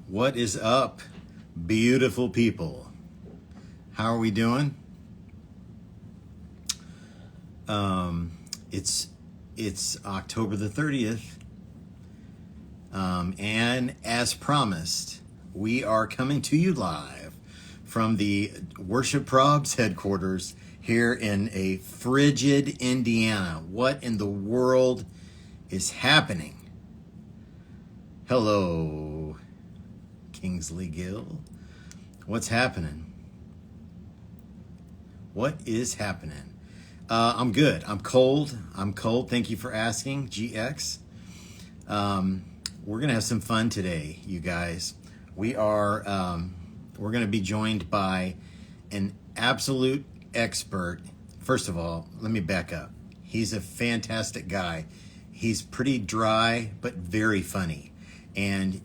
What is up, beautiful people? How are we doing? Um, it's it's October the 30th, and as promised, we are coming to you live from the Worship Probs headquarters here in a frigid Indiana. What in the world is happening? Hello, Kingsley Gill. What's happening? What is happening? I'm good. I'm cold. Thank you for asking, GX. We're gonna have some fun today, you guys. We're gonna be joined by an absolute expert. First of all, let me back up. He's a fantastic guy. He's pretty dry but very funny, and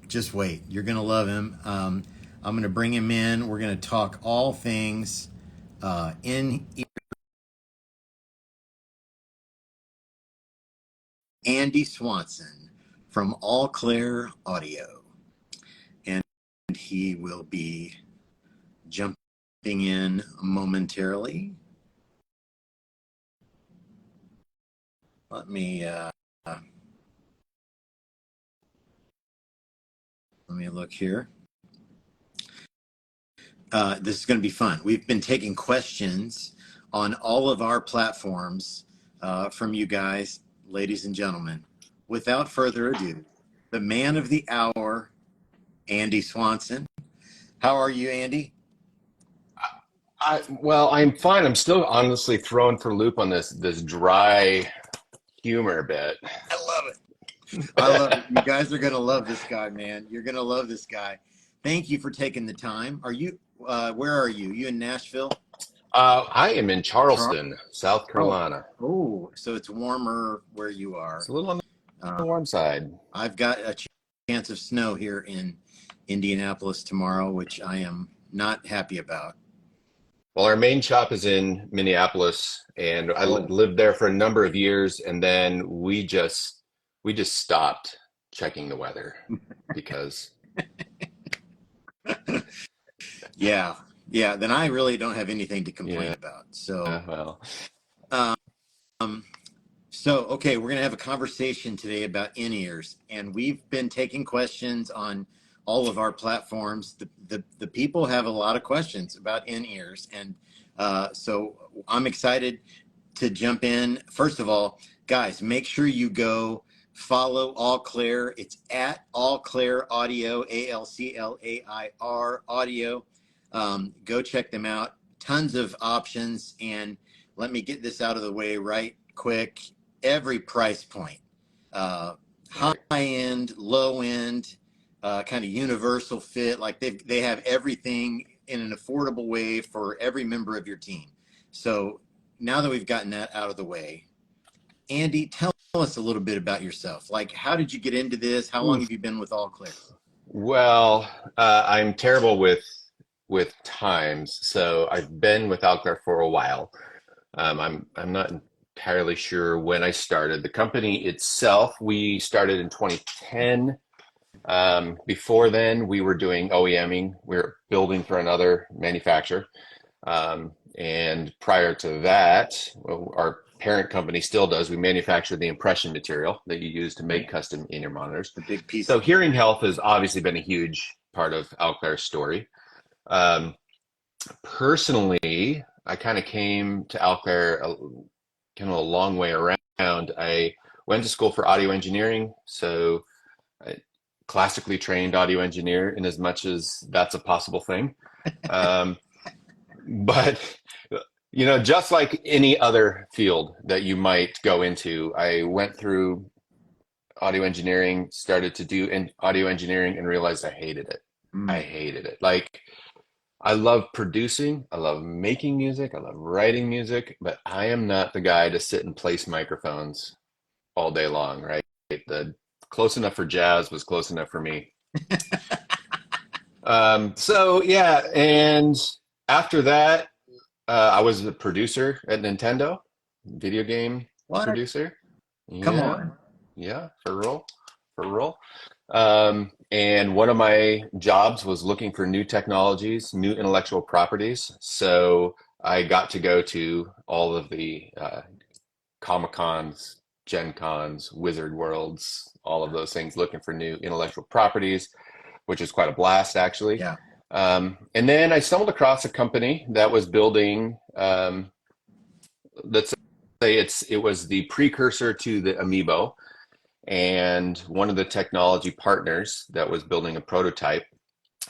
just wait. You're gonna love him. I'm gonna bring him in. We're gonna talk all things in Andy Swanson from Alclair Audio, and he will be jumping in momentarily. Let me look here. This is going to be fun. We've been taking questions on all of our platforms from you guys, ladies and gentlemen. Without further ado, the man of the hour, Andy Swanson. How are you, Andy? I'm fine. I'm still honestly thrown for a loop on this dry humor bit. I love it. I love it. You guys are going to love this guy, man. You're going to love this guy. Thank you for taking the time. Are you, where are you? You in Nashville? I am in Char- Charleston, South oh, Carolina. oh, so it's warmer where you It's are. a little on Uh, the warm side. I've got a chance of snow here in Indianapolis tomorrow, which I am not happy about. Well, our main shop is in Minneapolis, and I Oh, lived there for a number of years, and then we just stopped checking the weather because yeah, yeah. Then I really don't have anything to complain yeah, about. So, well, um, so okay, we're gonna have a conversation today about in-ears, and we've been taking questions on all of our platforms. The people have a lot of questions about in-ears, and so I'm excited to jump in. First of all, guys, make sure you go follow All Clair. It's at All Clair Audio, Alclair Audio. Go check them out. Tons of options. And let me get this out of the way right quick. Every price point, uh, high right. end, low end, kind of universal fit. Like they have everything in an affordable way for every member of your team. So now that we've gotten that out of the way, Andy, tell us a little bit about yourself. Like, how did you get into this? How long Oof. have you been with All Clear? Well, I'm terrible with times, so I've been with Alclair for a while. I'm not entirely sure when I started. The company itself, we started in 2010. Before then, we were doing OEMing. We were building for another manufacturer. And prior to that, well, our parent company still does. We manufacture the impression material that you use to make Right. custom in-ear monitors. The big piece So of hearing health has obviously been a huge part of Alclair's story. Um, Personally, I kind of came to Alclair kind of a long way around. I went to school for audio engineering, so I classically trained audio engineer in as much as that's a possible thing. Um, but just like any other field that you might go into, I went through audio engineering, started to do audio engineering, and realized I hated it. I mm, hated it. Like I love producing, I love making music, I love writing music, but I am not the guy to sit and place microphones all day long, right? The close enough for jazz was close enough for me. So yeah, and after that, I was a producer at Nintendo, video game what? producer. Come Yeah, on. yeah, for real. rural. And one of my jobs was looking for new technologies, new intellectual properties. So I got to go to all of the Comic Cons, Gen Cons, Wizard Worlds, all of those things, looking for new intellectual properties, which is quite a blast, actually. Yeah. And then I stumbled across a company that was building, let's say it was the precursor to the Amiibo, and one of the technology partners that was building a prototype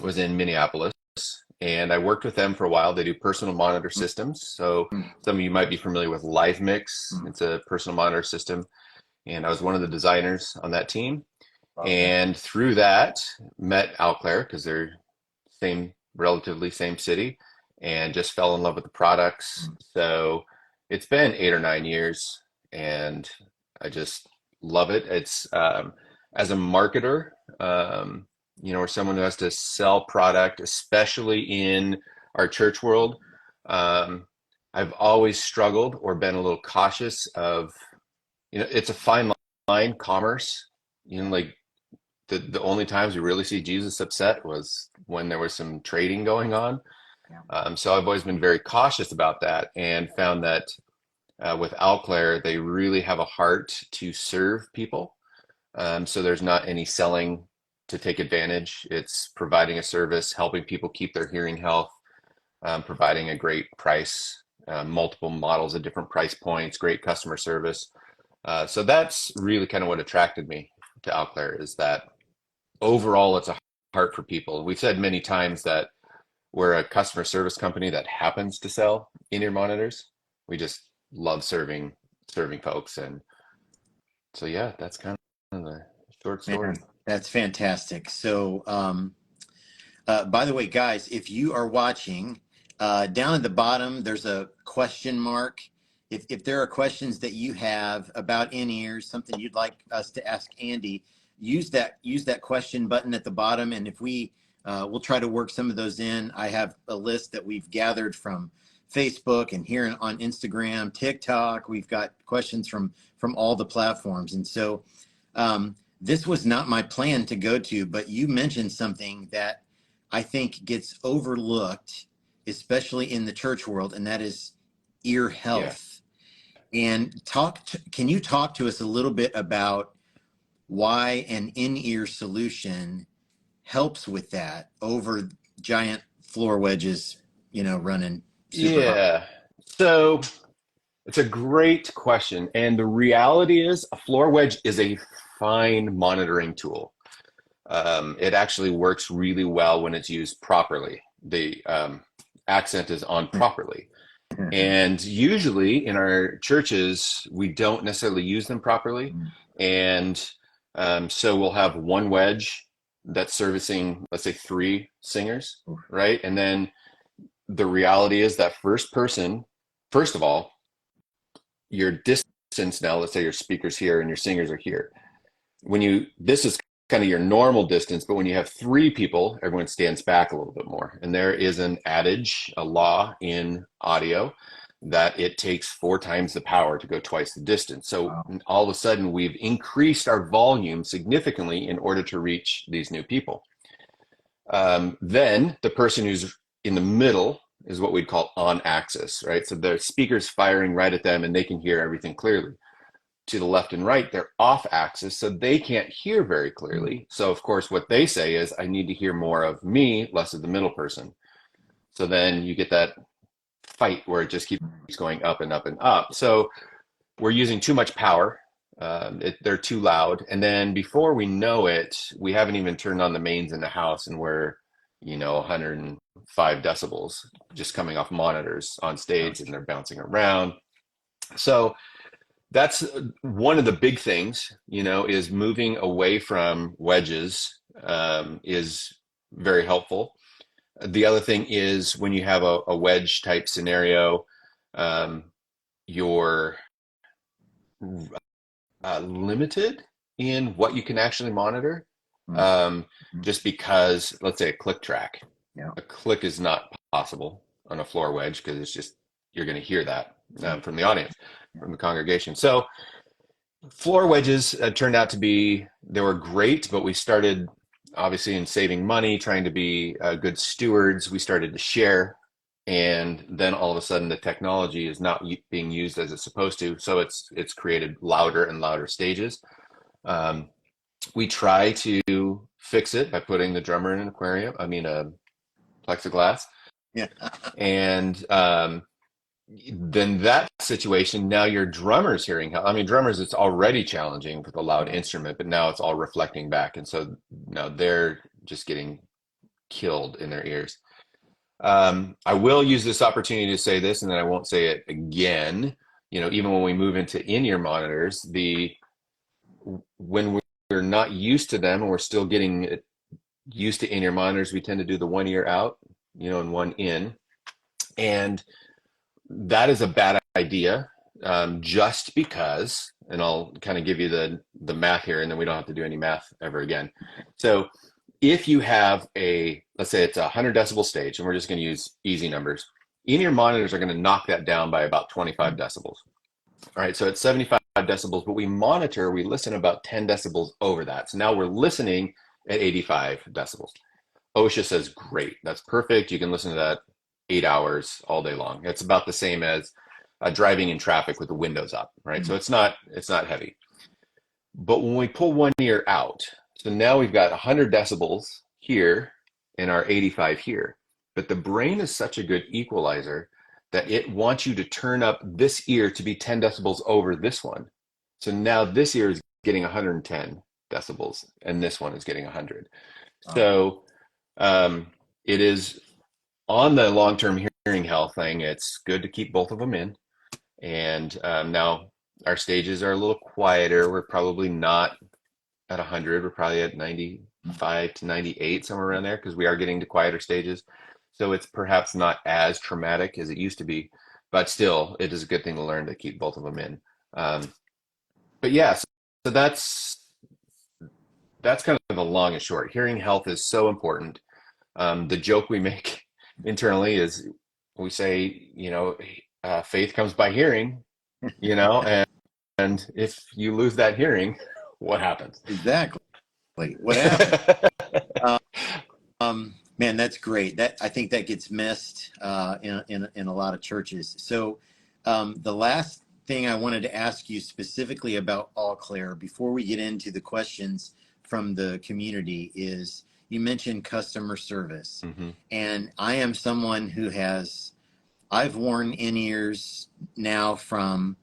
was in Minneapolis. And I worked with them for a while. They do personal monitor systems. So Mm, some of you might be familiar with LiveMix. mm. It's a personal monitor system. And I was one of the designers on that team. Love that. And through that, met Alclair because they're relatively same city, and just fell in love with the products. Mm. So it's been 8 or 9 years, and I just love it. It's as a marketer, or someone who has to sell product, especially in our church world. Um, I've always struggled or been a little cautious of, it's a fine line, commerce. Like the only times we really see Jesus upset was when there was some trading going on. Yeah. So I've always been very cautious about that, and found that with Alclair, they really have a heart to serve people. So there's not any selling to take advantage. It's providing a service, helping people keep their hearing health, providing a great price, multiple models at different price points, great customer service. So that's really kind of what attracted me to Alclair, is that overall it's a heart for people. We've said many times that we're a customer service company that happens to sell in-ear monitors. We just love serving folks. And so yeah, that's kind of the short Man, story. that's fantastic. So, by the way, guys, if you are watching, down at the bottom, there's a question mark. If there are questions that you have about in-ears, something you'd like us to ask Andy, use that question button at the bottom, and if we'll try to work some of those in. I have a list that we've gathered from Facebook and here on Instagram, TikTok. We've got questions from all the platforms, and so this was not my plan to go to, but you mentioned something that I think gets overlooked, especially in the church world, and that is ear Yeah. health. And can you talk to us a little bit about why an in-ear solution helps with that over giant floor wedges, running super hot? Yeah. So it's a great question. And the reality is, a floor wedge is a fine monitoring tool. It actually works really well when it's used properly. The accent is on properly. And usually in our churches, we don't necessarily use them properly. And so we'll have one wedge that's servicing, let's say, three singers, right? And then the reality is that first of all, your distance now, let's say your speaker's here and your singers are here. This is kind of your normal distance, but when you have three people, everyone stands back a little bit more. And there is an adage, a law in audio, that it takes 4 times the power to go twice the distance. So Wow. all of a sudden, we've increased our volume significantly in order to reach these new people. Then the person who's in the middle is what we'd call on axis, right? So the speaker's firing right at them and they can hear everything clearly. To the left and right, they're off axis, so they can't hear very clearly. So of course, what they say is, I need to hear more of me, less of the middle person. So then you get that fight where it just keeps going up and up and up. So we're using too much power. They're too loud. And then before we know it, we haven't even turned on the mains in the house, and we're, 105 decibels just coming off monitors on stage, and they're bouncing around. So that's one of the big things, is moving away from wedges is very helpful. The other thing is, when you have a wedge type scenario, you're limited in what you can actually monitor. Just because, let's say, a click track, Yeah. a click is not possible on a floor wedge, because it's just, you're going to hear that from the audience, from the congregation. So Floor wedges turned out to be, they were great, but we started obviously in saving money, trying to be good stewards. We started to share, and then all of a sudden the technology is not being used as it's supposed to. So it's created louder and louder stages. Um, we try to fix it by putting the drummer in an aquarium. I mean, a plexiglass, Yeah. and then that situation, now your drummer's hearing. I mean, drummers, it's already challenging with a loud instrument, but now it's all reflecting back. And so now they're just getting killed in their ears. I will use this opportunity to say this, and then I won't say it again. You know, even when we move into in-ear monitors, when we're not used to them and we're still getting used to in-ear monitors, we tend to do the one ear out, you know, and one in. And that is a bad idea, just because, and I'll kind of give you the math here, and then we don't have to do any math ever again. So if you have let's say it's a 100 decibel stage, and we're just going to use easy numbers, in-ear monitors are going to knock that down by about 25 decibels. All right, so it's 75 decibels, but we listen about 10 decibels over that. So now we're listening at 85 decibels. OSHA says, great, that's perfect. You can listen to that 8 hours all day long. It's about the same as driving in traffic with the windows up, right? So it's not heavy. But when we pull one ear out, so now we've got 100 decibels here and our 85 here. But the brain is such a good equalizer that it wants you to turn up this ear to be 10 decibels over this one. So now this ear is getting 110 decibels and this one is getting 100. Wow. So it is on the long-term hearing health thing. It's good to keep both of them in. And now our stages are a little quieter. We're probably not at 100. We're probably at 95 to 98, somewhere around there, because we are getting to quieter stages. So it's perhaps not as traumatic as it used to be, but still, it is a good thing to learn to keep both of them in. But yeah, so that's kind of the long and short. Hearing health is so important. The joke we make internally is we say, you know, faith comes by hearing, you know, and if you lose that hearing, what happens? Exactly. What happened? Man, that's great. That I think that gets missed in a lot of churches. So, the last thing I wanted to ask you specifically about Alclair before we get into the questions from the community is you mentioned customer service, Hmm. and I am someone who has I've worn in-ears now from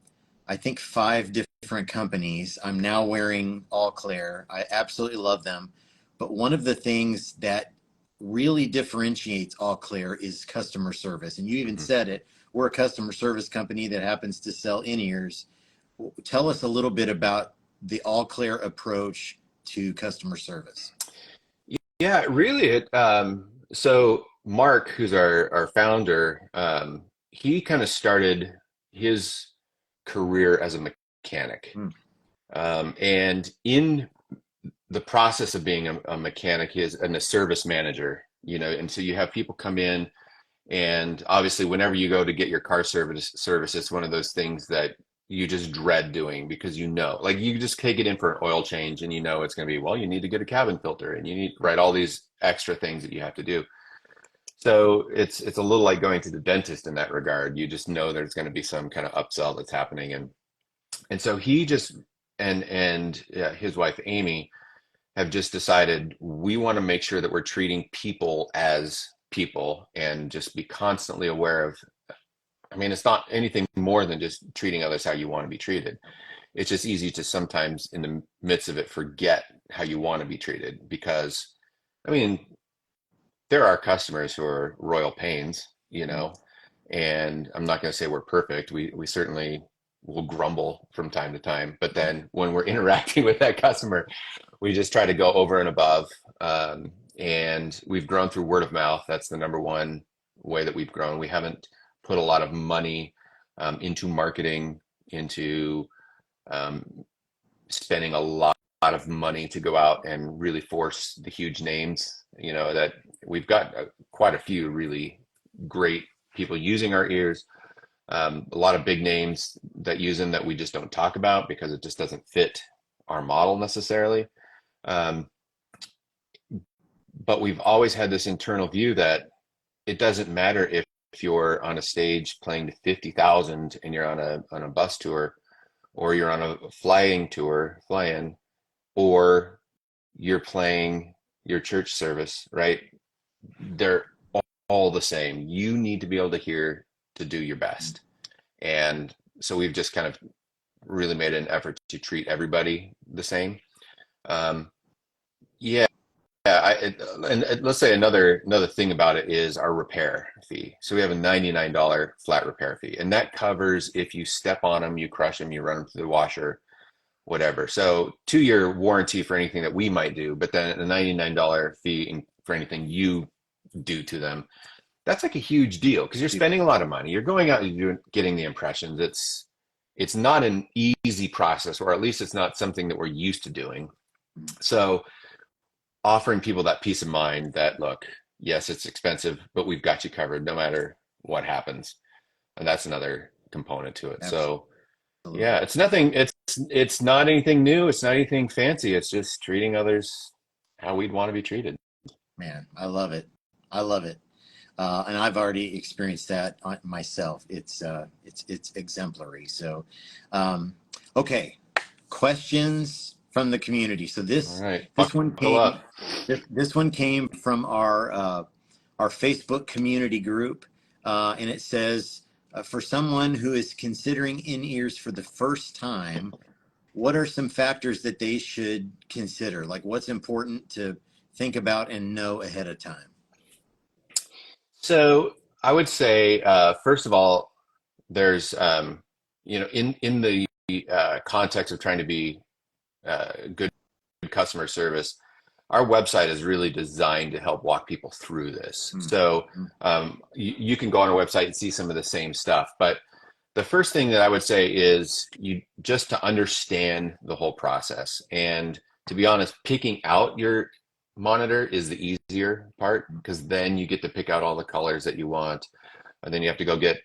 I think five different companies. I'm now wearing Alclair. I absolutely love them. But one of the things that really differentiates Alclair is customer service. And you even Hmm. said it. We're a customer service company that happens to sell in-ears. Tell us a little bit about the Alclair approach to customer service. Yeah, really. So Mark, who's our founder, he kind of started his career as a mechanic. Hmm. And in the process of being a mechanic, he is and a service manager, you know, and so you have people come in. And obviously, whenever you go to get your car service, it's one of those things that you just dread doing because you know, like you just take it in for an oil change and you know it's going to be, well, you need to get a cabin filter and you need, right, all these extra things that you have to do. So it's a little like going to the dentist in that regard. You just know there's going to be some kind of upsell that's happening, and so he just and his wife Amy have just decided we want to make sure that we're treating people as people and just be constantly aware of, I mean, it's not anything more than just treating others how you want to be treated. It's just easy to sometimes in the midst of it forget how you want to be treated because, I mean, there are customers who are royal pains, you know, and I'm not going to say we're perfect. We certainly will grumble from time to time, but then when we're interacting with that customer, we just try to go over and above. And we've grown through word of mouth. That's the number one way that we've grown. We haven't put a lot of money into marketing, into um, spending a lot of money to go out and really force the huge names. You know, that we've got quite a few really great people using our ears. A lot of big names that use them that we just don't talk about because it just doesn't fit our model necessarily. Um, but we've always had this internal view that it doesn't matter if you're on a stage playing to 50,000 and you're on a bus tour, or you're on a flying tour, fly-in, or you're playing your church service, right? They're all the same. You need to be able to hear to do your best. And so we've just kind of really made an effort to treat everybody the same. Um, yeah, and let's say another thing about it is our repair fee. So we have a $99 flat repair fee, and that covers if you step on them, you crush them, you run them through the washer, whatever. So 2-year warranty for anything that we might do, but then a $99 fee for anything you do to them. That's like a huge deal because you're spending a lot of money. You're going out and you're getting the impressions. It's not an easy process, or at least it's not something that we're used to doing. So offering people that peace of mind that, look, yes, it's expensive, but we've got you covered no matter what happens. And that's another component to it. So yeah, Absolutely. it's not anything new. It's not anything fancy. It's just treating others how we'd want to be treated. Man, I love it. I love it. And I've already experienced that myself. It's exemplary. So, um, okay, questions from the community. So All this right, this one buckle came up. this one came from our Facebook community group, and it says, for someone who is considering in ears for the first time, what are some factors that they should consider? Like, what's important to think about and know ahead of time? So I would say, first of all, there's, in the context of trying to be good customer service, our website is really designed to help walk people through this. Mm, So mm, you can go on our website and see some of the same stuff. But the first thing that I would say is you just to understand the whole process. And to be honest, picking out your monitor is the easier part because then you get to pick out all the colors that you want. And then you have to go get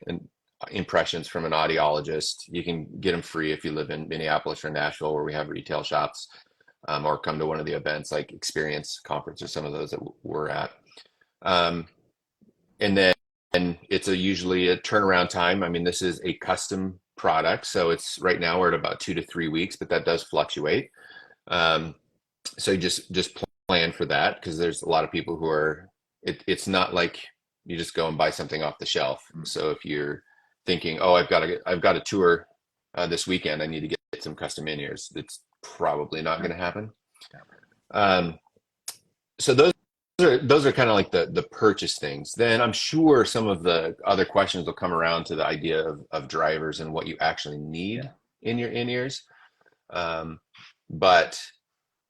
impressions from an audiologist. You can get them free if you live in Minneapolis or Nashville, where we have retail shops, or come to one of the events like Experience Conference or some of those that we're at. Um, and then it's usually a turnaround time. I mean, this is a custom product, so it's right now we're at about 2 to 3 weeks, but that does fluctuate. Um, so you just plan for that because there's a lot of people who are. It's not like you just go and buy something off the shelf. mm. So if you're thinking, oh, I've got a tour this weekend, I need to get some custom in-ears. It's probably not going to happen. Um, so those are kind of like the purchase things. Then I'm sure some of the other questions will come around to the idea of drivers and what you actually need Yeah. in your in-ears. But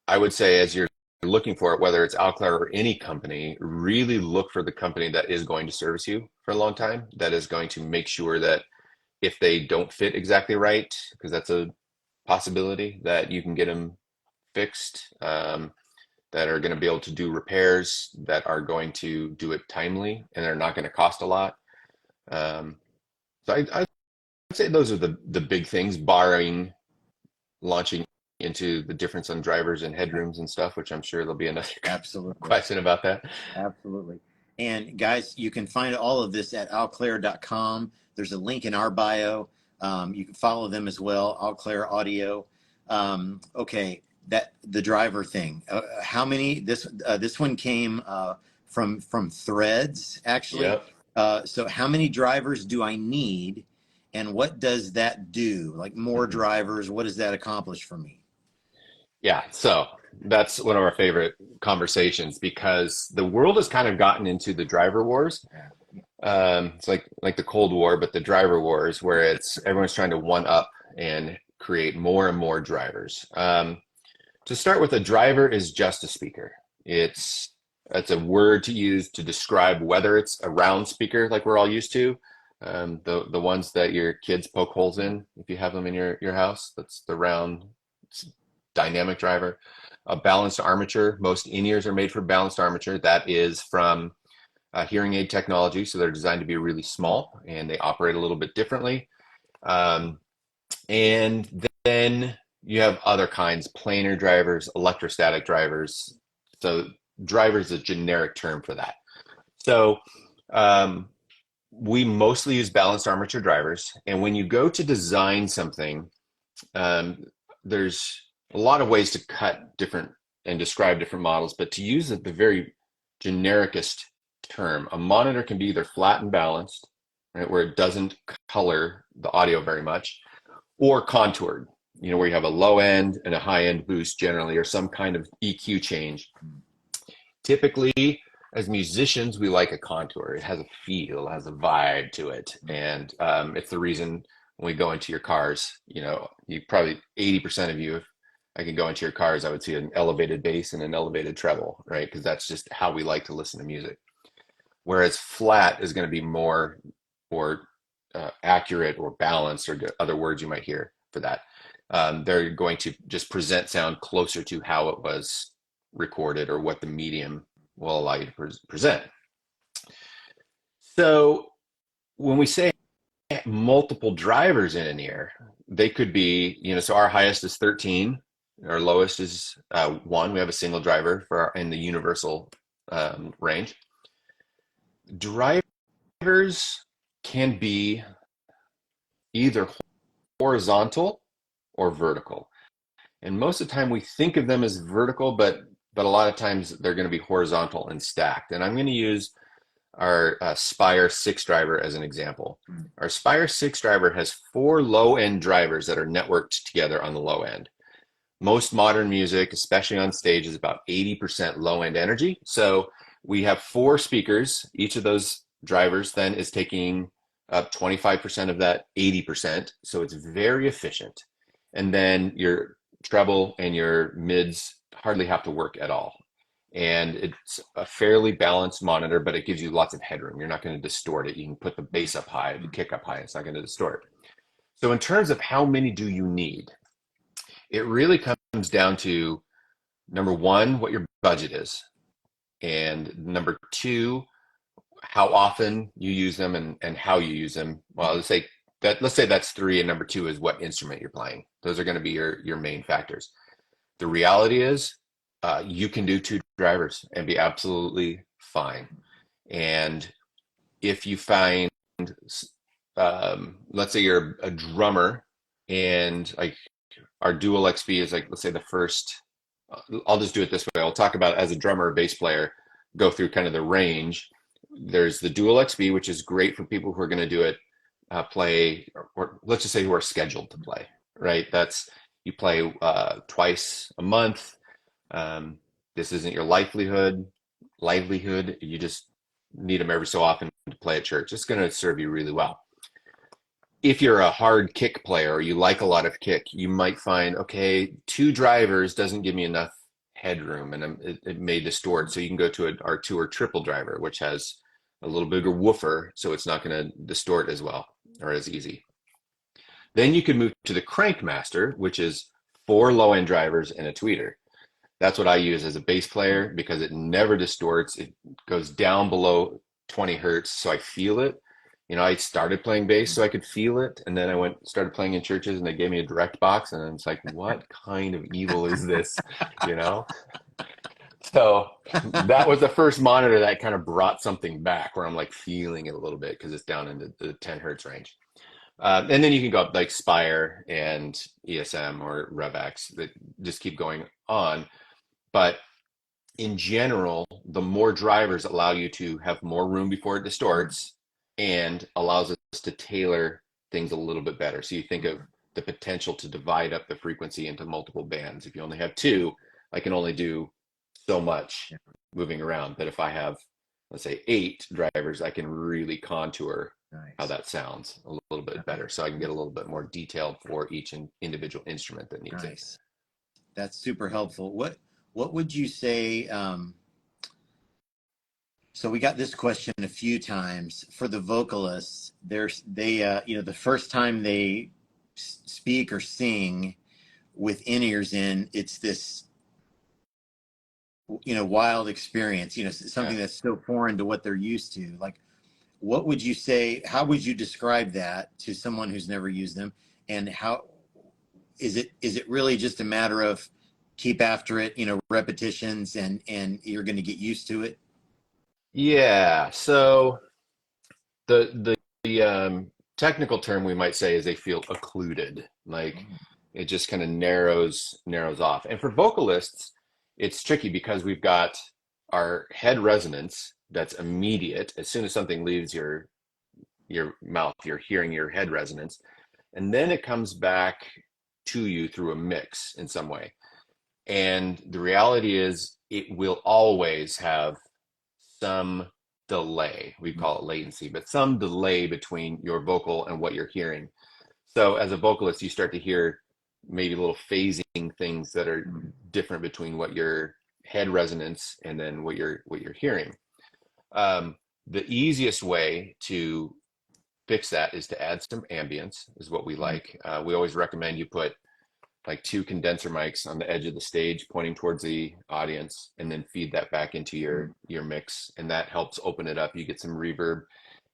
I would say as you're looking for it, whether it's Alclair or any company, really look for the company that is going to service you for a long time, that is going to make sure that if they don't fit exactly right, because that's a possibility, that you can get them fixed, that are going to be able to do repairs, that are going to do it timely, and they're not going to cost a lot. Um, so I'd say those are the big things, barring launching into the difference on drivers and headrooms and stuff, which I'm sure there'll be another Absolutely. question about that. Absolutely. And guys, you can find all of this at alclair.com. There's a link in our bio. You can follow them as well, Alclair Audio. Okay, that the driver thing. How many? This one came from Threads actually. Yep. So how many drivers do I need, and what does that do? Like more Mhm. drivers, what does that accomplish for me? Yeah, so that's one of our favorite conversations because the world has kind of gotten into the driver wars. Yeah. It's like the Cold War, but the driver wars, where it's everyone's trying to one up and create more and more drivers. To start with, a driver is just a speaker. It's a word to use to describe whether it's a round speaker like we're all used to, the ones that your kids poke holes in if you have them in your house. That's the round dynamic driver. A balanced armature. Most in-ears are made for balanced armature. That is from hearing aid technology, so they're designed to be really small and they operate a little bit differently. Um, and then you have other kinds, planar drivers, electrostatic drivers. So driver is a generic term for that. So um, we mostly use balanced armature drivers. And when you go to design something, um, there's a lot of ways to cut different and describe different models, but to use the very genericest term, a monitor can be either flat and balanced, right, where it doesn't color the audio very much, or contoured, where you have a low end and a high end boost generally, or some kind of EQ change. Typically, as musicians, we like a contour. It has a feel, it has a vibe to it. And it's the reason when we go into your cars, you probably 80% of you, if I could go into your cars, I would see an elevated bass and an elevated treble, right? Because that's just how we like to listen to music. Whereas flat is going to be more or accurate or balanced, or other words you might hear for that. They're going to just present sound closer to how it was recorded or what the medium will allow you to present. So when we say multiple drivers in an ear, they could be, so our highest is 13, our lowest is 1. We have a single driver in the universal range. Drivers can be either horizontal or vertical. And most of the time we think of them as vertical, but a lot of times they're going to be horizontal and stacked. And I'm going to use our Spire 6 driver as an example. Our Spire 6 driver has 4 low-end drivers that are networked together on the low end. Most modern music, especially on stage, is about 80% low-end energy. So we have 4 speakers. Each of those drivers then is taking up 25% of that 80%. So it's very efficient. And then your treble and your mids hardly have to work at all. And it's a fairly balanced monitor, but it gives you lots of headroom. You're not going to distort it. You can put the bass up high, the kick up high. It's not going to distort. So in terms of how many do you need, it really comes down to, number one, what your budget is. And number two, how often you use them and how you use them. Well, let's say that's 3, and number 2 is what instrument you're playing. Those are going to be your main factors. The reality is, you can do 2 drivers and be absolutely fine. And if you find, let's say you're a drummer, and like our Dual XP is like, let's say the first, I'll just do it this way. I'll talk about, as a drummer or bass player, go through kind of the range. There's the Dual XP, which is great for people who are going to do it, play, or let's just say who are scheduled to play, right? You play twice a month. This isn't your livelihood. You just need them every so often to play at church. It's going to serve you really well. If you're a hard kick player or you like a lot of kick, you might find, okay, 2 drivers doesn't give me enough headroom, and it may distort. So you can go to our 2 or triple driver, which has a little bigger woofer, so it's not going to distort as well or as easy. Then you can move to the Crankmaster, which is 4 low-end drivers and a tweeter. That's what I use as a bass player because it never distorts. It goes down below 20 hertz, so I feel it. I started playing bass so I could feel it, and then I started playing in churches, and they gave me a direct box, and it's like, what kind of evil is this? You know? So that was the first monitor that kind of brought something back, where I'm like feeling it a little bit because it's down in the 10 hertz range. And then you can go up like Spire and ESM or RevX that just keep going on. But in general, the more drivers allow you to have more room before it distorts and allows us to tailor things a little bit better. So you think of the potential to divide up the frequency into multiple bands. If you only have 2, I can only do so much moving around. But if I have, let's say, 8 drivers, I can really contour how that sounds a little bit better. So I can get a little bit more detailed for each individual instrument that needs it. That's super helpful. What would you say? So we got this question a few times for the vocalists. The first time they speak or sing with in-ears in, it's this wild experience, Yeah. something that's so foreign to what they're used to. Like, what would you say, how would you describe that to someone who's never used them? And how is it really just a matter of keep after it, repetitions, and you're going to get used to it? Yeah. So the technical term we might say is they feel occluded, like it just kind of narrows off. And for vocalists, it's tricky because we've got our head resonance that's immediate. As soon as something leaves your mouth, you're hearing your head resonance, and then it comes back to you through a mix in some way. And the reality is, it will always have some delay. We call it latency, but some delay between your vocal and what you're hearing. So as a vocalist, you start to hear maybe little phasing things that are different between what your head resonance and then what you're hearing. Um, the easiest way to fix that is to add some ambience, is what we like. We always recommend you put like two condenser mics on the edge of the stage pointing towards the audience, and then feed that back into your mix, and that helps open it up. You get some reverb.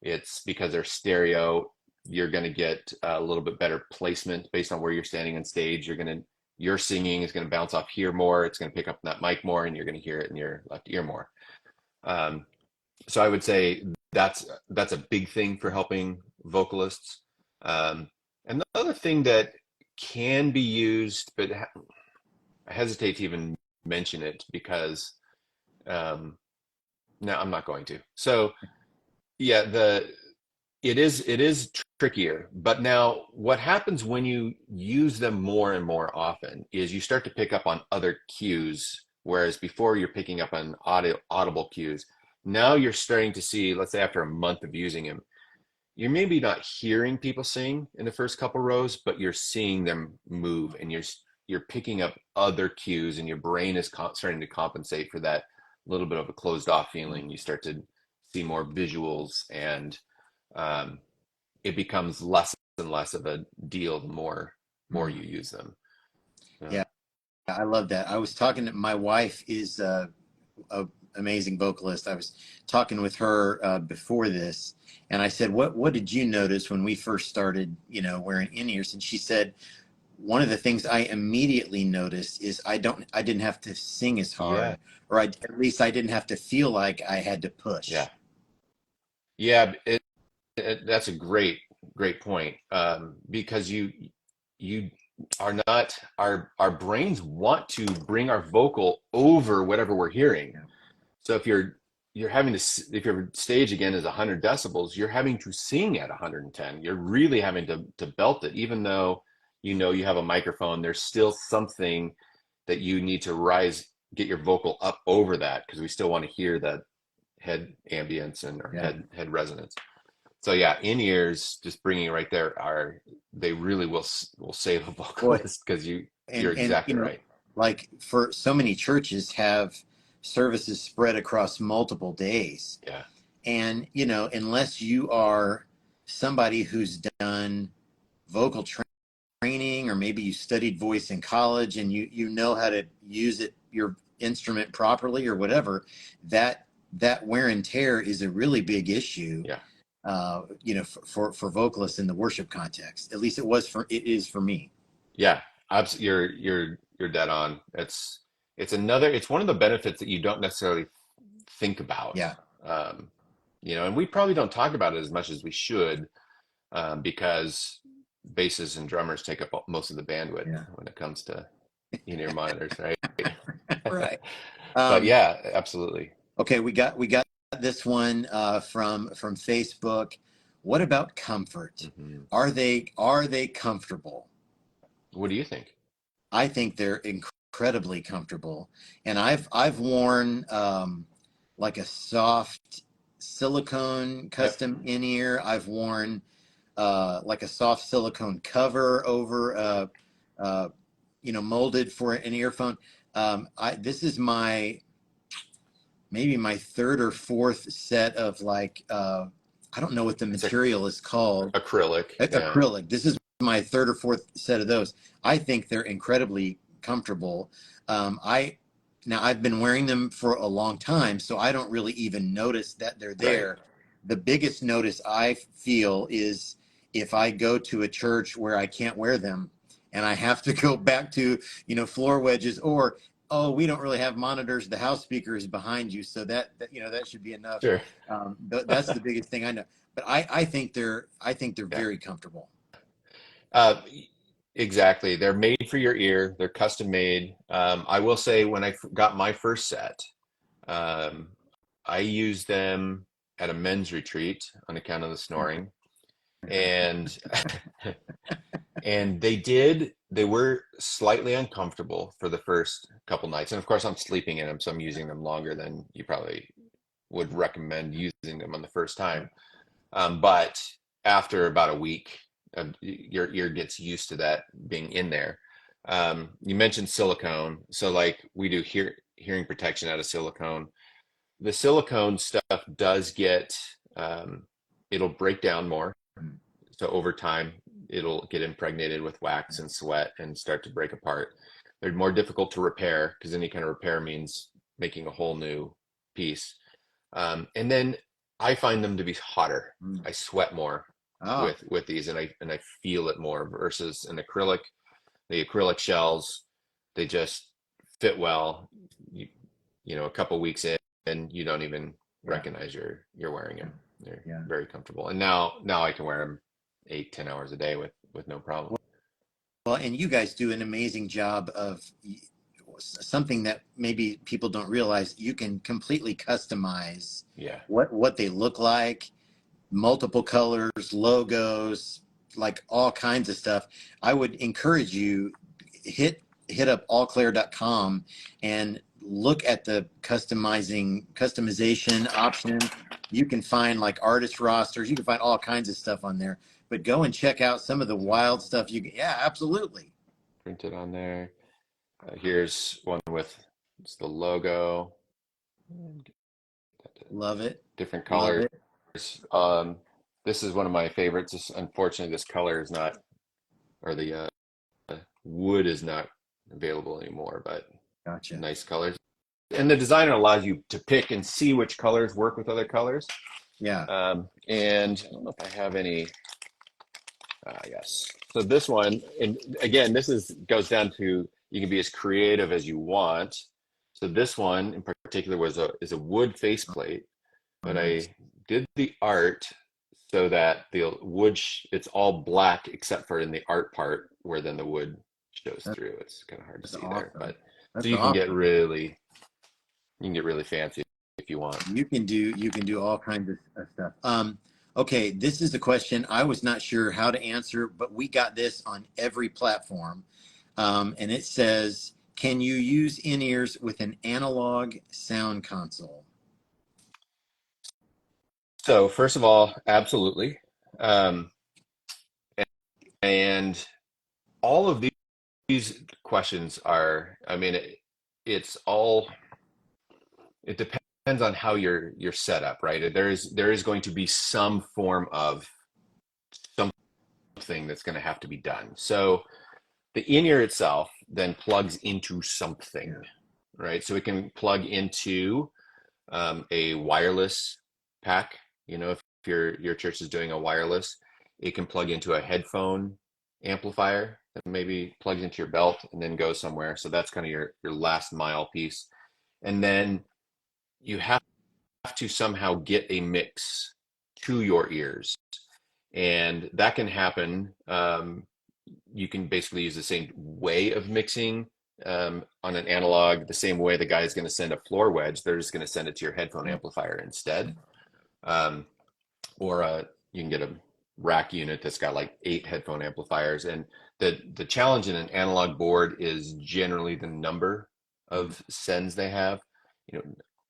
It's because they're stereo, you're going to get a little bit better placement based on where you're standing on stage. Your singing is going to bounce off here more, it's going to pick up that mic more, and you're going to hear it in your left ear more. So I would say that's a big thing for helping vocalists. And the other thing that can be used, but I hesitate to even mention it because um, no, I'm not going to. So yeah, it is trickier. But now, what happens when you use them more and more often is you start to pick up on other cues, whereas before you're picking up on audible cues. Now you're starting to see, let's say after a month of using them, you're maybe not hearing people sing in the first couple rows, but you're seeing them move, and you're picking up other cues, and your brain is starting to compensate for that little bit of a closed off feeling. You start to see more visuals, and um, it becomes less and less of a deal the more you use them. Yeah, So, I love that. I was talking to my wife is a amazing vocalist. I was talking with her before this, and I said, "What did you notice when we first started, wearing in ears?" And she said, "One of the things I immediately noticed is I didn't have to sing as yeah, hard, or at least I didn't have to feel like I had to push." yeah, yeah. That's a great point, because you are not, our brains want to bring our vocal over whatever we're hearing. Yeah, So you're having to, if your stage again is 100 decibels, you're having to sing at 110. You're really having to belt it, even though you have a microphone. There's still something that you need to get your vocal up over that, because we still want to hear that head ambience and or yeah. head resonance. So yeah, in ears, just bringing it right there, they really will save a Boy, vocalist, because you're and exactly right. like for so many churches have services spread across multiple days. Yeah, And, unless you are somebody who's done vocal training, or maybe you studied voice in college and you know how to use your instrument properly or whatever, that wear and tear is a really big issue, yeah, for vocalists in the worship context. At least it is for me. yeah. You're dead on. It's one of the benefits that you don't necessarily think about. Yeah. Um, and we probably don't talk about it as much as we should, because basses and drummers take up most of the bandwidth Yeah. when it comes to in-ear monitors, right? Right. But Um, yeah, absolutely. okay, we got this one from Facebook. What about comfort? Hmm. Are they comfortable? What do you think? I think they're incredibly comfortable, and I've worn like a soft silicone Yep. custom in ear. I've worn like a soft silicone cover over uh, molded for an earphone. This is maybe my third or fourth set of like I don't know what the It's a material is called. acrylic. Yeah. Acrylic. This is my third or fourth set of those. I think they're incredibly comfortable. I now I've been wearing them for a long time, so I don't really even notice that they're Right. there. The biggest notice I feel is if I go to a church where I can't wear them and I have to go back to, floor wedges, or, oh, we don't really have monitors. The house speaker is behind you. So that should be enough. Sure. That's the biggest thing I know. But I think they're Yeah. very comfortable. Uh, exactly. They're made for your ear. They're custom made. I will say when I got my first set, um, I used them at a men's retreat on account of the snoring, and and they were slightly uncomfortable for the first couple nights. And of course, I'm sleeping in them, so I'm using them longer than you probably would recommend using them on the first time. But after about a week, your ear gets used to that being in there. You mentioned silicone. So, like we do hearing protection out of silicone. The silicone stuff does um, it'll break down more. So, over time, it'll get impregnated with wax and sweat and start to break apart. They're more difficult to repair because any kind of repair means making a whole new piece. And then I find them to be hotter. Mm. I sweat more Ah, with these, and I feel it more versus an acrylic. The acrylic shells, they just fit well. You, a couple weeks in, and you don't even yeah, recognize you're wearing them. They're yeah. very comfortable, and now I can wear them 8, 10 hours a day with no problem. Well, and you guys do an amazing job of something that maybe people don't realize. You can completely customize Yeah, what they look like, multiple colors, logos, like all kinds of stuff. I would encourage you hit up allclair.com and look at the customization option. You can find like artist rosters, you can find all kinds of stuff on there. But go and check out some of the wild stuff you can. Yeah, absolutely. printed on there. Here's one with it's the logo, Love it. different Love colors. it. Um, this is one of my favorites. Unfortunately, this color is not, or the wood is not available anymore, but Gotcha. nice colors. And the designer allows you to pick and see which colors work with other colors. Yeah. And I don't know if I have any. Yes. So this one, and again, this is goes down to you can be as creative as you want. So this one in particular is a wood faceplate, Oh, but nice. I did the art so that the wood it's all black except for in the art part where then the wood shows That's, through. It's kind of hard to that's see there, awesome. but so That's awesome. you can get really fancy if you want. You can do all kinds of stuff. Okay, this is a question I was not sure how to answer, but we got this on every platform. And it says, can you use in-ears with an analog sound console? So first of all, absolutely. Um, and all of these questions are, I mean, it's all it depends on how you're set up, right? There is going to be some form of something that's going to have to be done. So the in-ear itself then plugs into something, Yeah. right? So it can plug into a wireless pack. If your church is doing a wireless, it can plug into a headphone amplifier that maybe plugs into your belt and then goes somewhere. So that's kind of your last mile piece. And then you have to somehow get a mix to your ears. And that can happen. You can basically use the same way of mixing on an analog, the same way the guy is going to send a floor wedge. They're just going to send it to your headphone amplifier instead. Um, or you can get a rack unit that's got like 8 headphone amplifiers. And the challenge in an analog board is generally the number of sends they have. You know,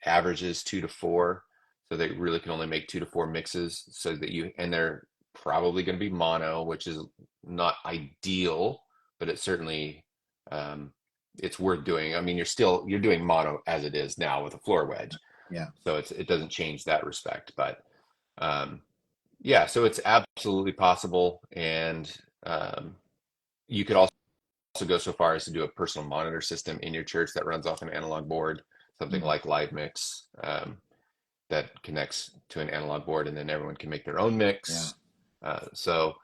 averages 2 to 4, so they really can only make 2 to 4 mixes. So that and they're probably going to be mono, which is not ideal, but it's certainly it's worth doing. I mean, you're doing mono as it is now with a floor wedge, Yeah. so it doesn't change that respect, but um, yeah, so it's absolutely possible, and you could also go so far as to do a personal monitor system in your church that runs off an analog board, something Mm, like Live Mix, that connects to an analog board, and then everyone can make their own yeah, mix. So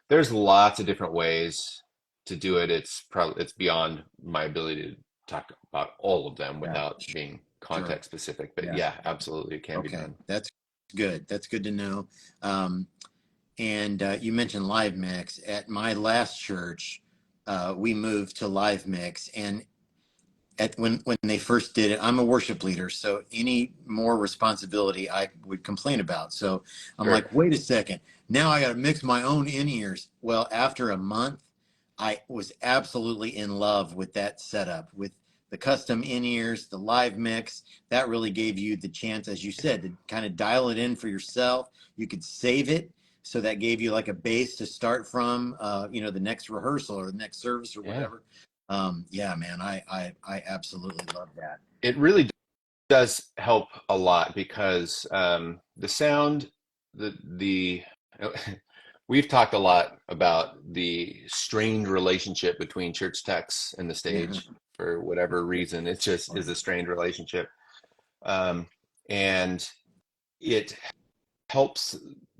there's lots of different ways to do it. It's beyond my ability to talk about all of them yeah, without being sure. context specific. But Yeah. yeah, absolutely, it can be Okay. done. That's good. That's good to know. Um, and you mentioned Live Mix. At my last church, we moved to Live Mix, and when they first did it, I'm a worship leader, so any more responsibility I would complain about. So I'm Sure. like, wait a second, now I got to mix my own in ears. Well, after a month, I was absolutely in love with that setup, with the custom in ears, the live mix. That really gave you the chance, as you said, to kind of dial it in for yourself. You could save it. So that gave you like a base to start from, the next rehearsal or the next service or Yeah. whatever. Yeah, man, I absolutely love that. It really does help a lot because the sound, the we've talked a lot about the strained relationship between church techs and the Yeah, stage for whatever reason. It just is a strained relationship, um, and it helps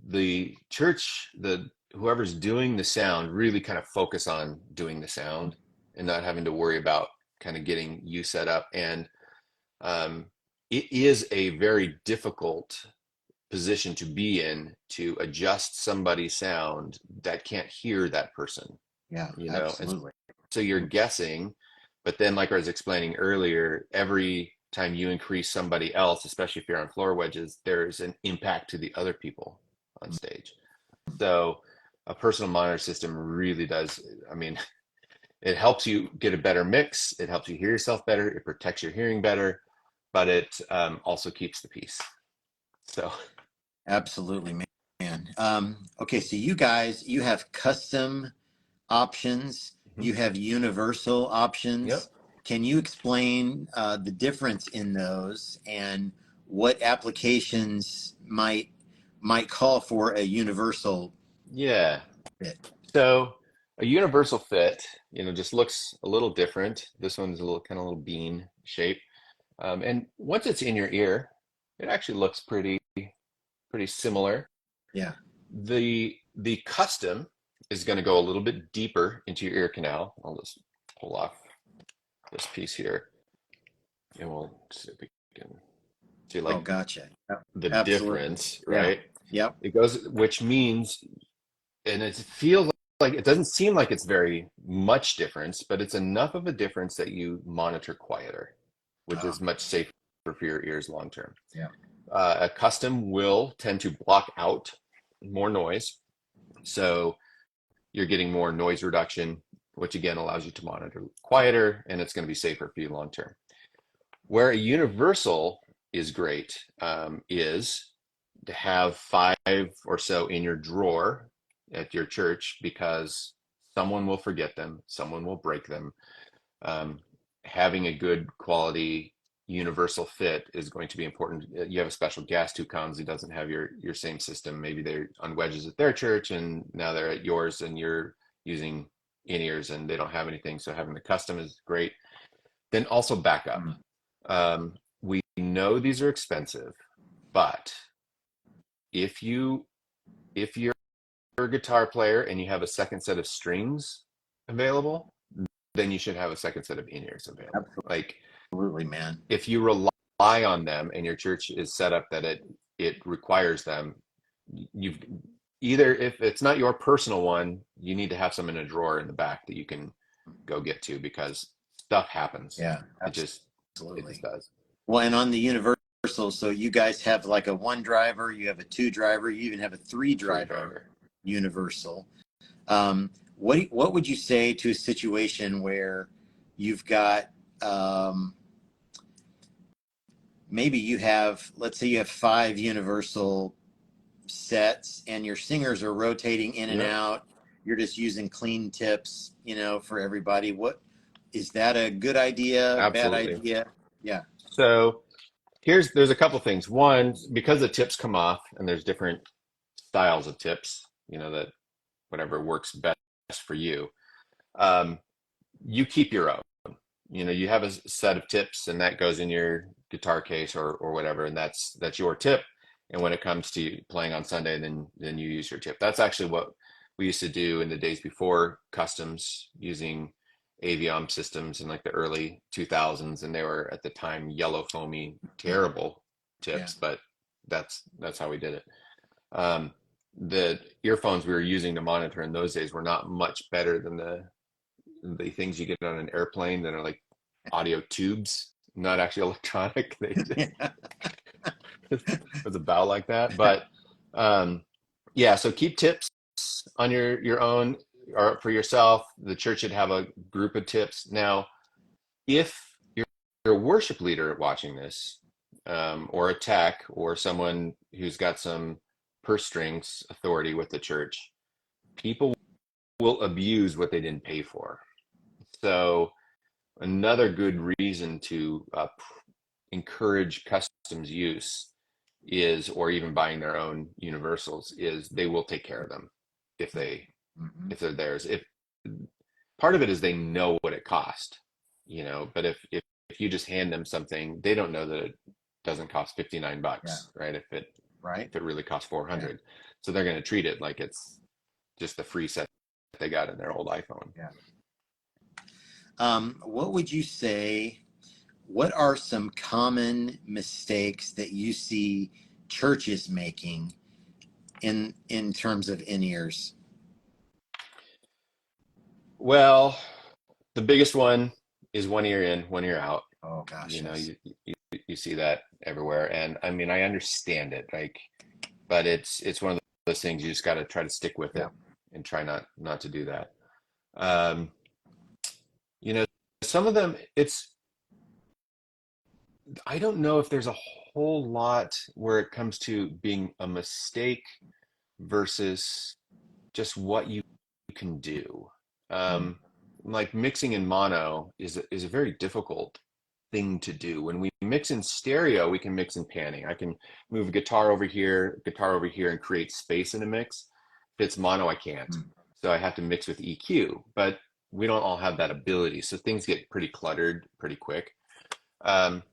the church, the whoever's doing the sound, really kind of focus on doing the sound and not having to worry about kind of getting you set up. And um, it is a very difficult position to be in to adjust somebody's sound that can't hear that person, yeah, and absolutely. so you're guessing, but then like I was explaining earlier, every time you increase somebody else, especially if you're on floor wedges, there's an impact to the other people on stage. So a personal monitor system really does, I mean, it helps you get a better mix. It helps you hear yourself better. It protects your hearing better, but it also keeps the peace. So, Absolutely, man. Okay, so you guys, you have custom options, mhm. you have universal Yep. options. Can you explain the difference in those and what applications might call for a universal Yeah. fit? So a universal fit, just looks a little different. This one's a little kind of little bean shape. And once it's in your ear, it actually looks pretty similar. Yeah. The custom is going to go a little bit deeper into your ear canal. I'll just pull off this piece here, and we'll see if we can see Oh, like gotcha. Yep. the Absolutely. difference, Yeah. right? Yep. It goes, which means, and it feels like it doesn't seem like it's very much difference, but it's enough of a difference that you monitor quieter, which Oh, is much safer for your ears long term. yeah. A custom will tend to block out more noise. So you're getting more noise reduction, which again allows you to monitor quieter, and it's going to be safer for you long term. Where a universal is great is to have five or so in your drawer at your church because someone will forget them, someone will break them. Um, Having a good quality universal fit is going to be important. You have a special guest who comes who doesn't have your same system. Maybe they're on wedges at their church and now they're at yours and you're using in-ears and they don't have anything. So having the custom is great. Then also backup. Mm. We know these are expensive, but if you if you're a guitar player and you have a second set of strings available, then you should have a second set of in-ears available. Like Absolutely, man. if you rely on them and your church is set up that it requires them, you've either if it's not your personal one, you need to have some in a drawer in the back that you can go get to because stuff happens. Yeah, It just it just absolutely. does. Well, and on the universal, so you guys have like a one driver, you have a two driver, you even have a three Three driver driver. universal. What would you say to a situation where you've got maybe you have, let's say you have five universal sets and your singers are rotating in and Yep, out. You're just using clean tips, for everybody. What is that a good idea? Bad absolutely. idea? Yeah. So there's a couple things. One, because the tips come off and there's different styles of tips, that whatever works best for you. Um, you keep your own. You know, you have a set of tips and that goes in your guitar case or whatever, and that's your tip. And when it comes to playing on Sunday, then you use your tip. That's actually what we used to do in the days before customs, using Aviom systems in like the early 2000s, and they were at the time yellow foamy, terrible Yeah. tips, but that's how we did it. Um, the earphones we were using to monitor in those days were not much better than the things you get on an airplane that are like audio tubes, not actually electronic. They just Yeah. was about like that. But yeah, so keep tips on your own or for yourself. The church should have a group of tips. Now, if you're a worship leader watching this, or a tech, or someone who's got some purse strings authority with the church, people will abuse what they didn't pay for. So another good reason to encourage customs use is, or even buying their own universals, is they will take care of them if Mhm. they're theirs. If part of it is they know what it cost, you know, but if you just hand them something, they don't know that it doesn't cost Yeah. $59, right? Right. If it really costs Yeah. 400, so they're going to treat it like it's just the free set they got in their old iPhone. Yeah. What would you say? What are some common mistakes that you see churches making in terms of in-ears? Well, the biggest one is 1 ear in, 1 ear out. Oh gosh, You know, yes. you see that everywhere, and I mean, I understand it, like, but it's one of those things you just got to try to stick with Yeah. it and try not to do that. Um, you know, some of them, it's I don't know if there's a whole lot where it comes to being a mistake versus just what you can do. Mm. Um, like mixing in mono is a very difficult thing to do. When we mix in stereo, we can mix in panning. I can move a guitar over here, and create space in a mix. If it's mono, I can't. Mm. So I have to mix with EQ, but we don't all have that ability. So things get pretty cluttered pretty quick. Um,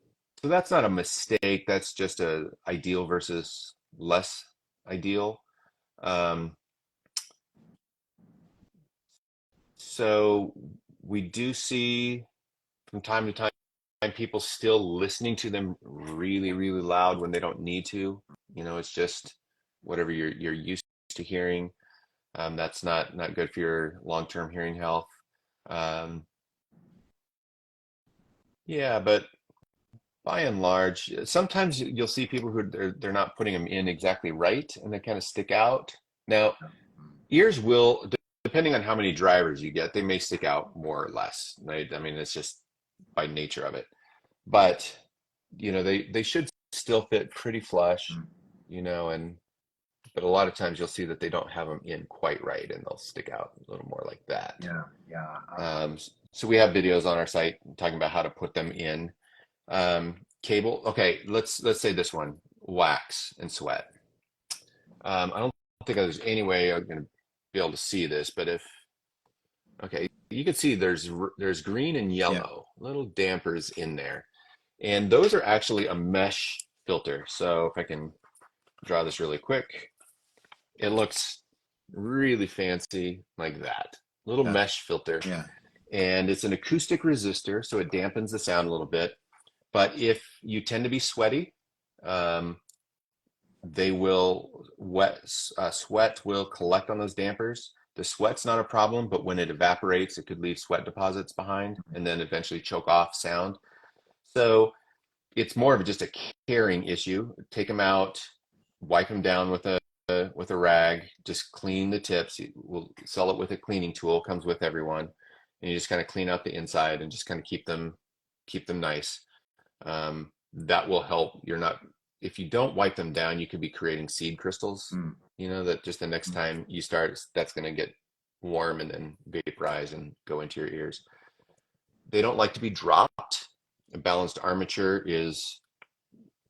so that's not a mistake. That's just a ideal versus less ideal. Um, so we do see from time to time people still listening to them really, really loud when they don't need to. You know, it's just whatever you're used to hearing. That's not good for your long-term hearing health. Um, yeah, but by and large, sometimes you'll see people who they're not putting them in exactly right, and they kind of stick out. Now, Mm. ears will, depending on how many drivers you get, they may stick out more or less, right? I mean, it's just by nature of it. But you know, they should still fit pretty flush, Mm. you know, and but a lot of times you'll see that they don't have them in quite right, and they'll stick out a little more like that. Yeah. Yeah. So we have videos on our site talking about how to put them in. Cable. Okay, let's say this one, wax and sweat. I don't think there's any way I'm going to be able to see this, but if okay, you can see there's green and Yeah. yellow little dampers in there, and those are actually a mesh filter. So if I can draw this really quick, it looks really fancy like that. Little Yeah. mesh filter, Yeah. and it's an acoustic resistor, so it dampens the sound a little bit. But if you tend to be sweaty, um, they will sweat will collect on those dampers. The sweat's not a problem, but when it evaporates, it could leave sweat deposits behind and then eventually choke off sound. So it's more of just a caring issue. Take them out, wipe them down with a rag, just clean the tips. We'll sell it with a cleaning tool, comes with everyone, and you just kind of clean out the inside and just kind of keep them nice. That will help. You're not If you don't wipe them down, you could be creating seed crystals. Mm. You know that just the next Mm. time you start, that's going to get warm and then vaporize and go into your ears. They don't like to be dropped. A balanced armature is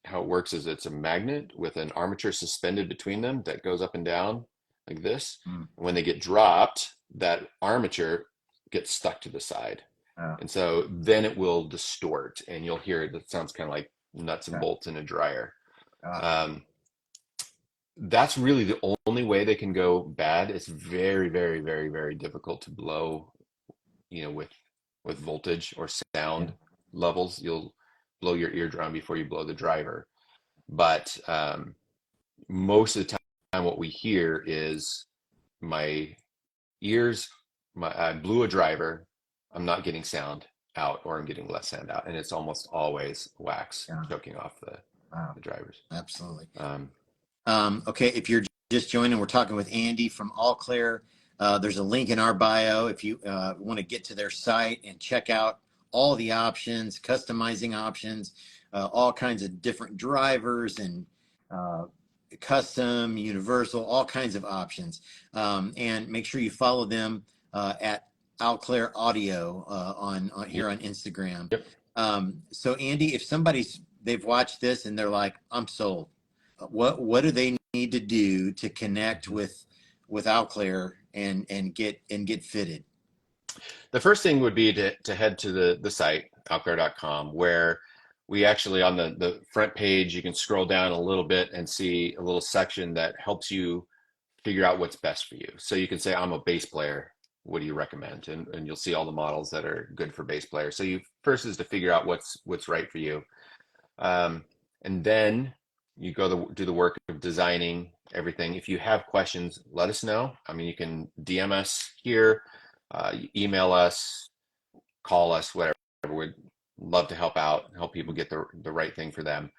how it works is it's a magnet with an armature suspended between them that goes up and down like this. Mm. When they get dropped, that armature get stuck to the side. Oh, And so then it will distort and you'll hear it. It sounds kind of like nuts and okay. bolts in a dryer. Ah, Um, that's really the only way they can go bad. It's very, very, very, very difficult to blow, with voltage or yeah, sound levels. You'll blow your eardrum before you blow the driver. But most of the time, what we hear is my ears, I blew a driver, I'm not getting sound out, or I'm getting less sound out. And it's almost always wax yeah. choking off the, Wow, the drivers. absolutely. Um, Okay, if you're just joining, we're talking with Andy from Alclair. There's a link in our bio if you want to get to their site and check out all the options, customizing options, all kinds of different drivers and uh, custom, universal, all kinds of options. And make sure you follow them at Alclair Audio on yep, here on Instagram. yep. So Andy, if they've watched this and they're like, I'm sold, what do they need to do to connect Mhm. with Alclair and get fitted? The first thing would be to head to the site, alclair.com, where we actually, on the front page, you can scroll down a little bit and see a little section that helps you figure out what's best for you. So you can say, I'm a bass player. What do you recommend? And you'll see all the models that are good for bass players. So you first is to figure out what's right for you. Um, and then you do the work of designing everything. If you have questions, let us know. I mean, you can DM us here, email us, call us, whatever. We'd love to help out, help people get the right thing for them.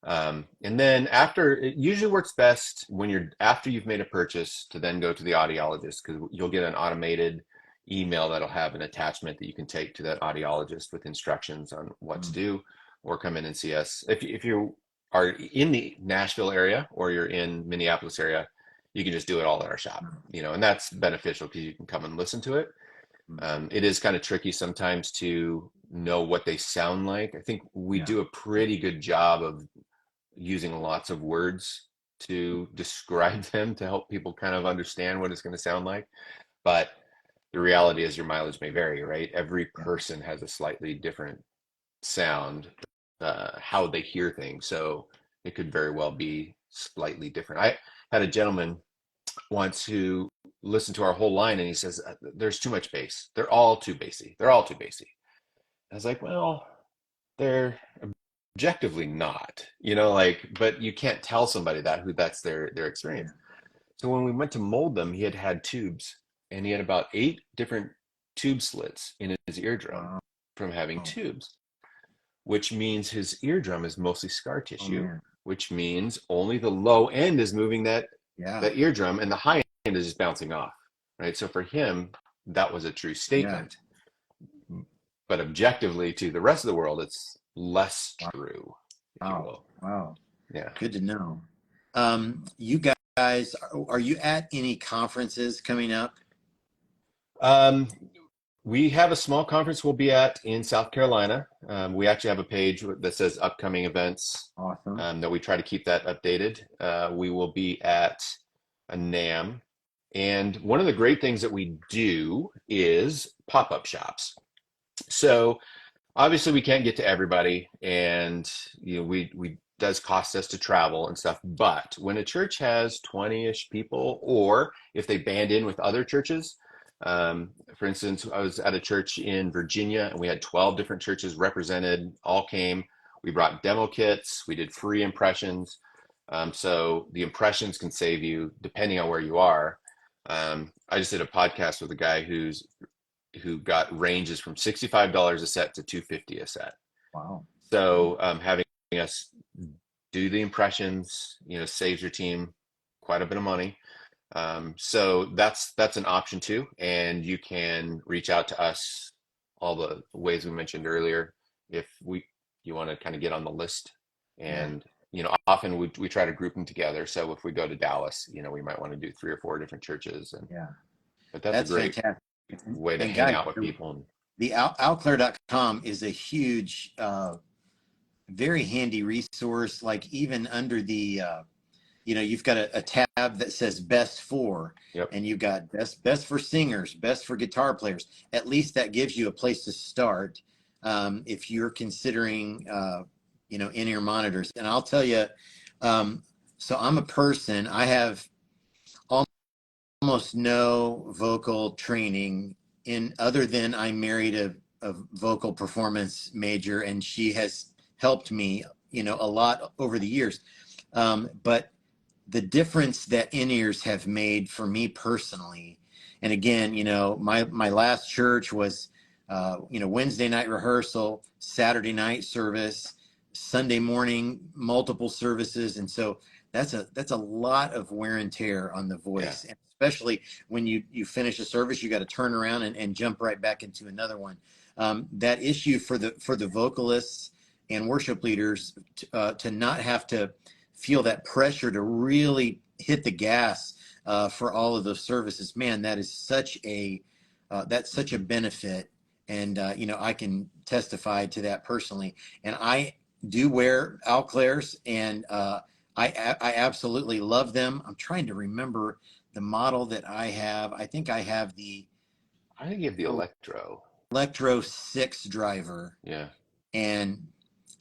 And then after, it usually works best when after you've made a purchase, to then go to the audiologist, because you'll get an automated email that'll have an attachment that you can take to that audiologist with instructions on what to Mm, do, or come in and see us. If you are in the Nashville area or you're in Minneapolis area, you can just do it all at our shop, mm, and that's beneficial because you can come and listen to it. mm. It is kind of tricky sometimes to know what they sound like. I think we Yeah, do a pretty good job of using lots of words to describe them to help people kind of understand what it's going to sound like. But the reality is your mileage may vary, right? Every yeah, person has a slightly different sound, how they hear things. So it could very well be slightly different. I had a gentleman once who listened to our whole line and he says, there's too much bass. They're all too bassy. They're all too bassy. I was like, well, they're objectively not, but you can't tell somebody that's their yeah. experience. So when we went to mold them, he had tubes, and he had about 8 different tube slits in his eardrum Wow. from having Oh, tubes, which means his eardrum is mostly scar oh tissue, man. which means only the low end is moving Yeah, that eardrum, and the high end is just bouncing off, right? So for him, that was a true yeah. statement. But objectively, to the rest of the world, it's less true, if you Wow. will. Wow. Yeah. Good to know. You guys, are you at any conferences coming up? Um, we have a small conference we'll be at in South Carolina. We actually have a page that says upcoming events, Awesome. that we try to keep that updated. We will be at a NAM. And one of the great things that we do is pop-up shops. So obviously we can't get to everybody, and we does cost us to travel and stuff. But when a church has 20-ish people, or if they band in with other churches, for instance, I was at a church in Virginia and we had 12 different churches represented, all came. We brought demo kits, we did free impressions. So the impressions can save you depending on where you are. I just did a podcast with a guy who got ranges from $65 a set to $250 a set. Wow. So having us do the impressions, saves your team quite a bit of money. So that's an option too, and you can reach out to us all the ways we mentioned earlier if you want to kind of get on the list. Yeah. And often we try to group them together. So if we go to Dallas, we might want to do 3 or 4 different churches, Yeah. but that's a That's great fantastic. way to And hang guys, out with people. And the outclair.com is a huge, very handy resource. Like even under the you've got a tab that says best for, Yep. and you've got best for singers, best for guitar players. At least that gives you a place to start if you're considering in-ear monitors. And I'll tell you, um, so I'm a person. I have almost no vocal training in other than I married a vocal performance major, and she has helped me, a lot over the years. But the difference that in-ears have made for me personally, and again, my last church was Wednesday night rehearsal, Saturday night service, Sunday morning multiple services, and so that's a lot of wear and tear on the Yeah. voice, and especially when you finish a service, you got to turn around and jump right back into another one. That issue for the vocalists and worship leaders to not have to feel that pressure to really hit the gas for all of those services, man, that is such a benefit. And I can testify to that personally. And I do wear Alclairs, and I absolutely love them. I'm trying to remember the model that I have. I think I have the I think you have the Electro. Electro 6 driver, Yeah. and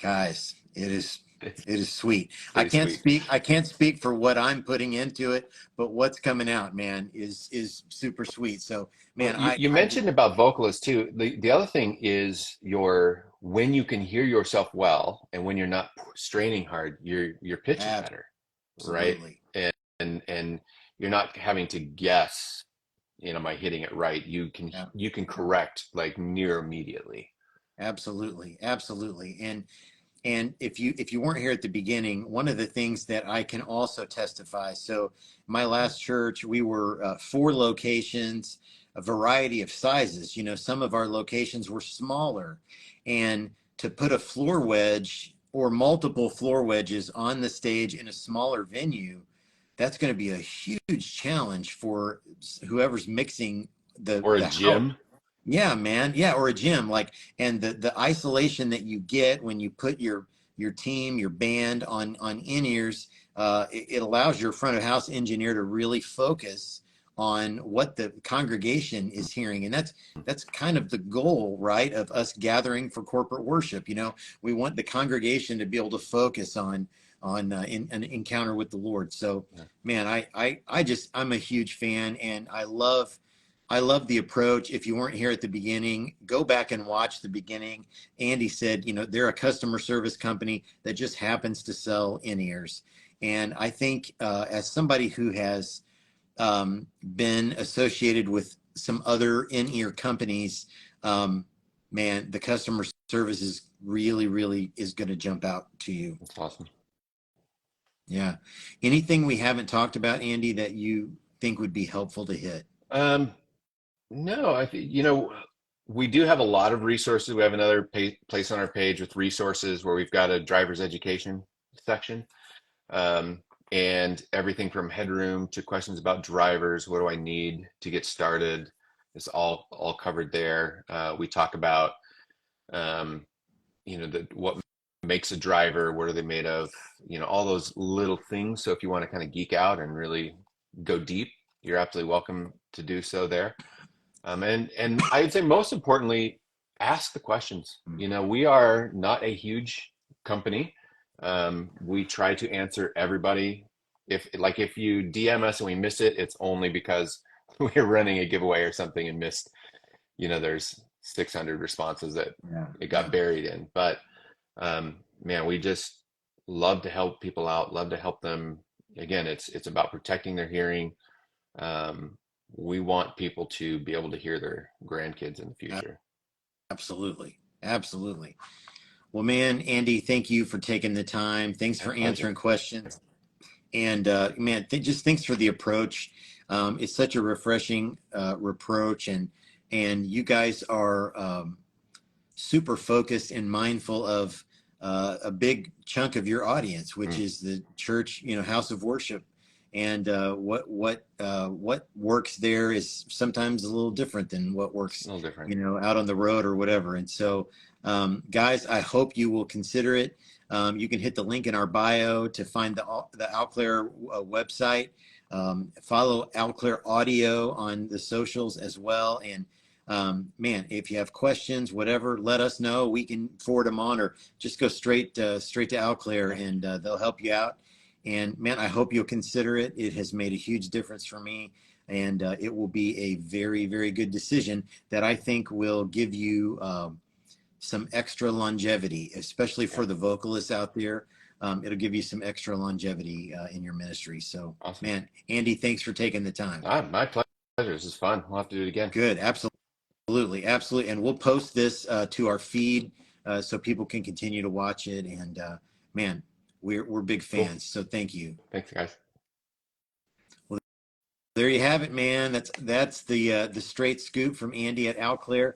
guys, it is It's it is sweet. I pretty can't sweet. speak I can't speak for what I'm putting into it, but what's coming out, man, is super sweet. So, Well, man, you I just mentioned about vocalists too. The other thing is your when you can hear yourself well and when you're not straining hard, your pitch is better, right? absolutely. And you're not having to guess, am I hitting it right? Yeah, You can correct like near immediately. absolutely. Absolutely. And if you weren't here at the beginning, one of the things that I can also testify. So my last church, we were 4 locations, a variety of sizes. Some of our locations were smaller, and to put a floor wedge or multiple floor wedges on the stage in a smaller venue, that's going to be a huge challenge for whoever's mixing the Or a the house. gym. Yeah, man. Yeah, or a gym. And the isolation that you get when you put your team, your band on in-ears, it allows your front of house engineer to really focus on what the congregation is hearing. And that's kind of the goal, right, of us gathering for corporate worship. We want the congregation to be able to focus on in an encounter with the Lord. So, Yeah. man, I'm a huge fan, and I love the approach. If you weren't here at the beginning, go back and watch the beginning. Andy said, they're a customer service company that just happens to sell in-ears. And I think as somebody who has been associated with some other in-ear companies, um, man, the customer service is really, really is going to jump out to you. That's awesome. Yeah. Anything we haven't talked about, Andy, that you think would be helpful to hit? Um, no, I think, we do have a lot of resources. We have another place on our page with resources where we've got a driver's education section. Um, and everything from headroom to questions about drivers. What do I need to get started? It's all covered there. We talk about um, what makes a driver, what are they made of, all those little things. So if you want to kind of geek out and really go deep, you're absolutely welcome to do so there. And I'd say most importantly, ask the questions. We are not a huge company. We try to answer everybody. If you DM us and we miss it, it's only because we're running a giveaway or something and missed, there's 600 responses that Yeah. it got Yeah. buried in. But man, we just love to help people out, love to help them. Again, it's about protecting their hearing. Um, we want people to be able to hear their grandkids in the future. Absolutely. Absolutely. Well, man, Andy, thank you for taking the time. Thanks My for pleasure. answering questions. And man, just thanks for the approach. It's such a refreshing approach, and you guys are super focused and mindful of a big chunk of your audience, which Mm, is the church, house of worship. And what works there is sometimes a little different than what a works, little different. out on the road or whatever. And so Guys, I hope you will consider it. You can hit the link in our bio to find the Alclair website. Follow Alclair Audio on the socials as well. And man, if you have questions, whatever, let us know. We can forward them on, or just go straight to Alclair, and they'll help you out. And man, I hope you'll consider it. It has made a huge difference for me, and it will be a very, very good decision that I think will give you some extra longevity, especially Yeah. for the vocalists out there. It'll give you some extra longevity in your ministry. So, Awesome. man, Andy, thanks for taking the time. My pleasure. This is fun. We'll have to do it again. Good, absolutely, absolutely. And we'll post this to our feed so people can continue to watch it. And man, we're big Cool. fans. So thank you. Thanks, guys. Well, there you have it, man. That's the straight scoop from Andy at Alclair.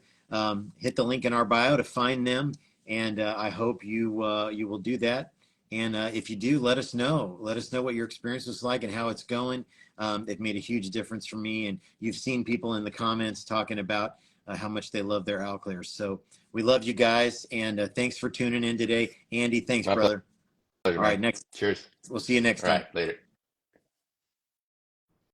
Hit the link in our bio to find them, and I hope you will do that. And if you do, let us know. Let us know what your experience was like and how it's going. It made a huge difference for me, and you've seen people in the comments talking about how much they love their Alclairs. So we love you guys, and thanks for tuning in today. Andy, thanks, My brother. pleasure, All man. right, next Cheers. we'll see you next All right. time. Later.